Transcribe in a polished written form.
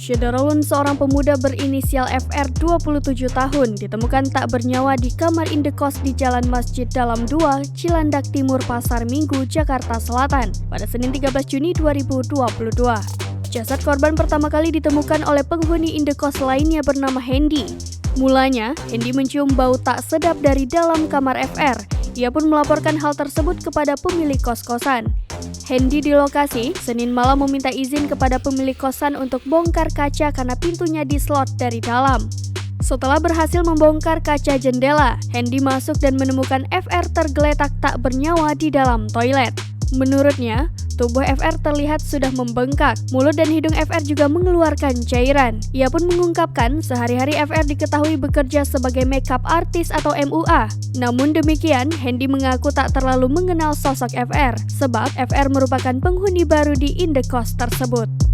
Syederulun, seorang pemuda berinisial FR 27 tahun, ditemukan tak bernyawa di kamar indekos di Jalan Masjid Dalam 2, Cilandak Timur, Pasar Minggu, Jakarta Selatan pada Senin 13 Juni 2022. Jasad korban pertama kali ditemukan oleh penghuni indekos lainnya bernama Hendy. Mulanya, Hendy mencium bau tak sedap dari dalam kamar FR. Ia pun melaporkan hal tersebut kepada pemilik kos-kosan. Hendy di lokasi Senin malam meminta izin kepada pemilik kosan untuk bongkar kaca karena pintunya dislot dari dalam. Setelah berhasil membongkar kaca jendela, Hendy masuk dan menemukan FR tergeletak tak bernyawa di dalam toilet. Menurutnya, tubuh FR terlihat sudah membengkak. Mulut dan hidung FR juga mengeluarkan cairan. Ia pun mengungkapkan sehari-hari FR diketahui bekerja sebagai makeup artist atau MUA. Namun demikian, Hendy mengaku tak terlalu mengenal sosok FR, sebab FR merupakan penghuni baru di indekos tersebut.